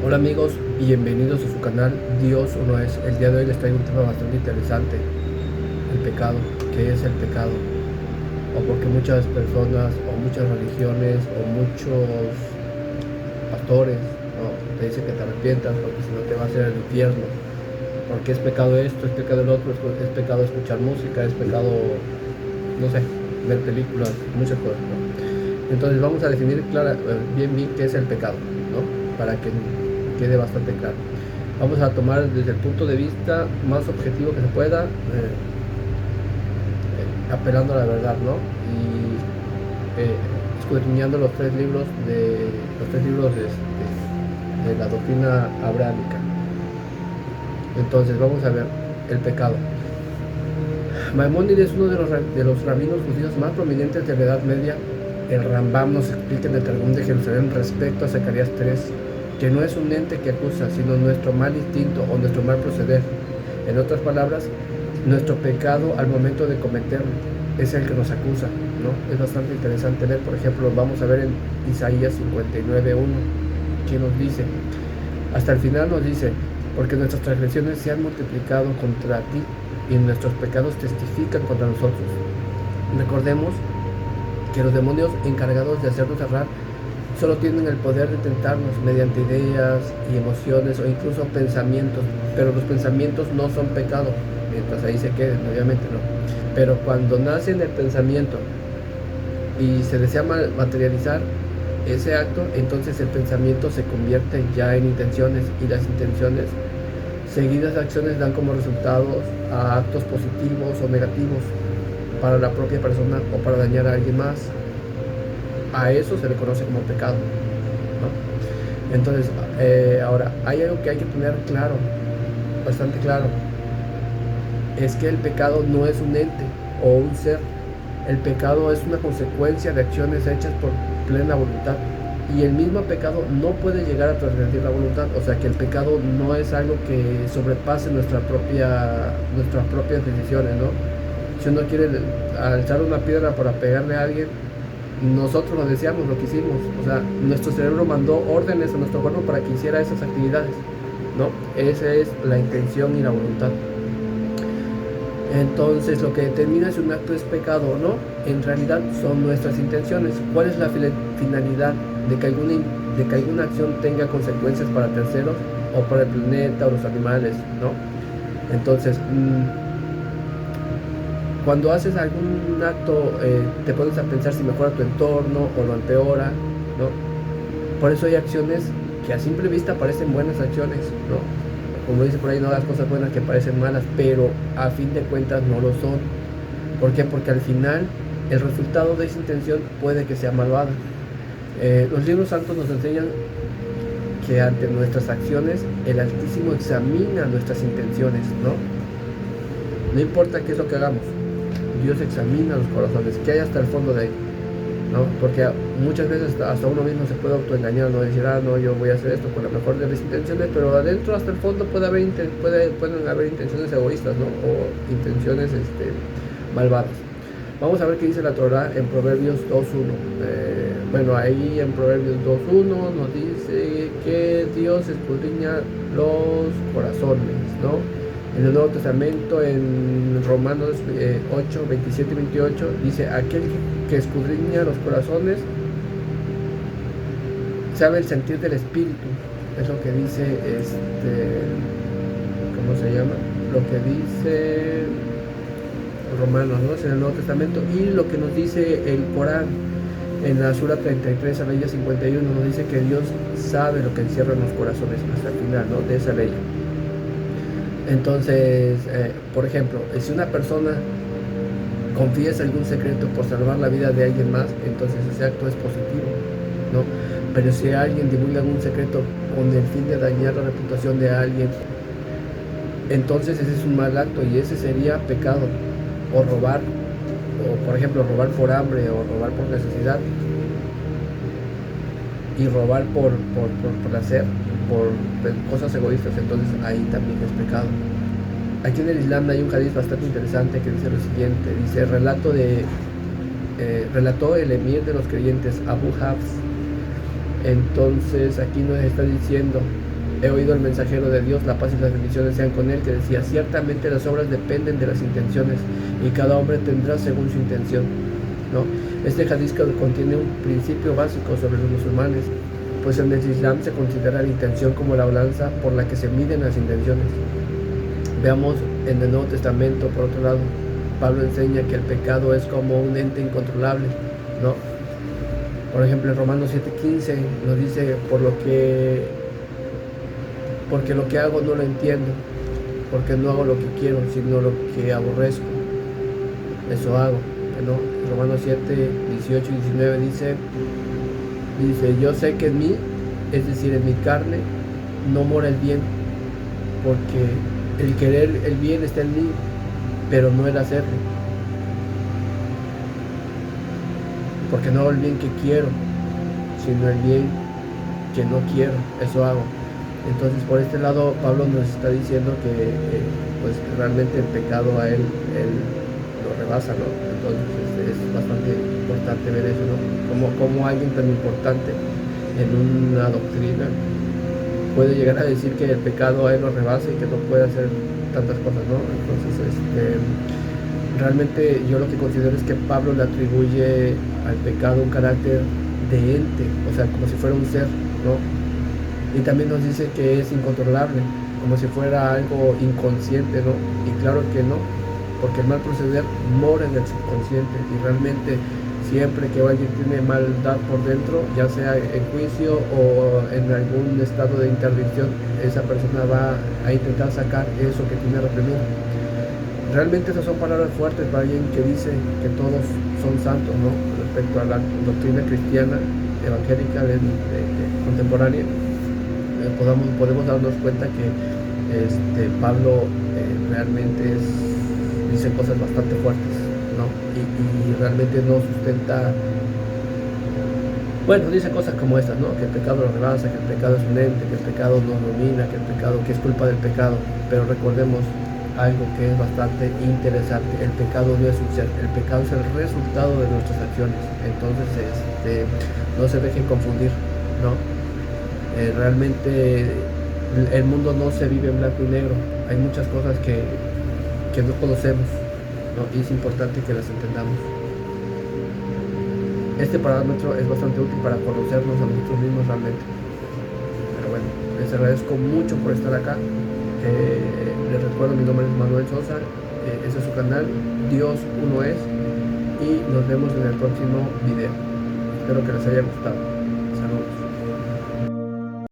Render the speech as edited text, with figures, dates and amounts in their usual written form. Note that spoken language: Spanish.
Hola amigos, bienvenidos a su canal Dios Uno Es. El día de hoy les traigo un tema bastante interesante, el pecado. ¿Qué es el pecado? O porque muchas personas, o muchas religiones, o muchos pastores, ¿no?, te dicen que te arrepientas porque si no te va a hacer el infierno. Porque es pecado esto, es pecado el otro, es pecado escuchar música, es pecado, no sé, ver películas, muchas cosas, ¿no? Entonces vamos a definir bien qué es el pecado, ¿no? Para que quede bastante claro. Vamos a tomar desde el punto de vista más objetivo que se pueda, apelando a la verdad, ¿no? Y escudriñando los tres libros de la doctrina abrahámica. Entonces vamos a ver el pecado. Maimónides es uno de los rabinos judíos más prominentes de la Edad Media. El Rambam nos explica en el Targum de Jerusalén respecto a Zacarías 3 que no es un ente que acusa, sino nuestro mal instinto o nuestro mal proceder. En otras palabras, nuestro pecado al momento de cometerlo es el que nos acusa, ¿no? Es bastante interesante ver, por ejemplo, vamos a ver en Isaías 59:1, que nos dice, hasta el final nos dice, porque nuestras transgresiones se han multiplicado contra ti y nuestros pecados testifican contra nosotros. Recordemos que los demonios encargados de hacernos errar solo tienen el poder de tentarnos mediante ideas y emociones o incluso pensamientos, pero los pensamientos no son pecado, mientras ahí se queden, obviamente no. Pero cuando nace en el pensamiento y se desea materializar ese acto, entonces el pensamiento se convierte ya en intenciones, y las intenciones seguidas de acciones dan como resultados a actos positivos o negativos para la propia persona o para dañar a alguien más. A eso se le conoce como pecado, ¿no? Entonces, ahora, hay algo que hay que tener claro, bastante claro, es que el pecado no es un ente o un ser. El pecado es una consecuencia de acciones hechas por plena voluntad, y el mismo pecado no puede llegar a transgredir la voluntad. O sea que el pecado no es algo que sobrepase nuestras propias decisiones, ¿no? Si uno quiere alzar una piedra para pegarle a alguien, nosotros lo deseamos, lo quisimos. O sea, nuestro cerebro mandó órdenes a nuestro cuerpo para que hiciera esas actividades, ¿no? Esa es la intención y la voluntad. Entonces, lo que determina si un acto es pecado o no, en realidad son nuestras intenciones. ¿Cuál es la finalidad de que alguna acción tenga consecuencias para terceros o para el planeta o los animales, ¿no? Entonces, cuando haces algún acto, te pones a pensar si mejora tu entorno o lo empeora, ¿no? Por eso hay acciones que a simple vista parecen buenas acciones, ¿no? Como dice por ahí, no hagas cosas buenas que parecen malas, pero a fin de cuentas no lo son. ¿Por qué? Porque al final el resultado de esa intención puede que sea malvada. Los libros santos nos enseñan que ante nuestras acciones el Altísimo examina nuestras intenciones, ¿no? No importa qué es lo que hagamos, Dios examina los corazones, que hay hasta el fondo de ahí, ¿no? Porque muchas veces hasta uno mismo se puede autoengañar, ¿no? Decir, no, yo voy a hacer esto con la mejor de las intenciones, pero adentro hasta el fondo pueden haber intenciones egoístas, ¿no? O intenciones malvadas. Vamos a ver qué dice la Torah en Proverbios 2:1. Bueno, ahí en Proverbios 2:1 nos dice que Dios escudriña los corazones, ¿no? En el Nuevo Testamento, en Romanos 8, 27 y 28, dice, aquel que escudriña los corazones sabe el sentir del Espíritu. Es lo que dice, ¿cómo se llama? Lo que dice Romanos, ¿no? Es en el Nuevo Testamento. Y lo que nos dice el Corán, en la Sura 33, a la ley 51, nos dice que Dios sabe lo que encierra en los corazones hasta el final, ¿no?, de esa ley. Entonces, por ejemplo, si una persona confiesa algún secreto por salvar la vida de alguien más, entonces ese acto es positivo, ¿no? Pero si alguien divulga algún secreto con el fin de dañar la reputación de alguien, entonces ese es un mal acto y ese sería pecado. O robar, o por ejemplo robar por hambre, o robar por necesidad, y robar por placer, por cosas egoístas, entonces ahí también es pecado. Aquí en el Islam hay un hadith bastante interesante que dice lo siguiente, dice, relató el emir de los creyentes, Abu Hafs. Entonces aquí nos está diciendo he oído al mensajero de Dios, la paz y las bendiciones sean con él, que decía: ciertamente las obras dependen de las intenciones, y cada hombre tendrá según su intención, ¿no? Este hadith contiene un principio básico sobre los musulmanes, pues en el Islam se considera la intención como la balanza por la que se miden las intenciones. Veamos en el Nuevo Testamento, por otro lado, Pablo enseña que el pecado es como un ente incontrolable, ¿no? Por ejemplo, en Romanos 7:15 nos dice: porque lo que hago no lo entiendo, porque no hago lo que quiero, sino lo que aborrezco, eso hago, ¿no? Romanos 7:18 y 19 dice: yo sé que en mí, es decir, en mi carne, no mora el bien, porque el querer el bien está en mí, pero no el hacerlo. Porque no hago el bien que quiero, sino el bien que no quiero, eso hago. Entonces, por este lado, Pablo nos está diciendo que pues realmente el pecado a él lo rebasa, ¿no? Entonces es bastante importante ver eso, ¿no? Como alguien tan importante en una doctrina puede llegar a decir que el pecado a él lo rebasa y que no puede hacer tantas cosas, ¿no? Entonces, realmente yo lo que considero es que Pablo le atribuye al pecado un carácter de ente, o sea, como si fuera un ser, ¿no? Y también nos dice que es incontrolable, como si fuera algo inconsciente, ¿no? Y claro que no, porque el mal proceder mora en el subconsciente, y realmente siempre que alguien tiene maldad por dentro, ya sea en juicio o en algún estado de interdicción, esa persona va a intentar sacar eso que tiene reprimido. Realmente esas son palabras fuertes para alguien que dice que todos son santos, ¿no? Respecto a la doctrina cristiana evangélica contemporánea, podemos darnos cuenta que Pablo realmente dice cosas bastante fuertes, ¿no? Y realmente no sustenta. Bueno, dice cosas como estas, ¿no? Que el pecado lo rebasa, que el pecado es un ente, que el pecado nos domina, que es culpa del pecado. Pero recordemos algo que es bastante interesante: el pecado no es un ser, el pecado es el resultado de nuestras acciones. Entonces, no se dejen confundir, ¿no? Realmente el mundo no se vive en blanco y negro, hay muchas cosas que no conocemos, ¿no? Y es importante que las entendamos. Este parámetro es bastante útil para conocernos a nosotros mismos realmente. Pero bueno, les agradezco mucho por estar acá. Les recuerdo, mi nombre es Manuel Sosa, ese es su canal, Dios Uno Es, y nos vemos en el próximo video. Espero que les haya gustado. Saludos.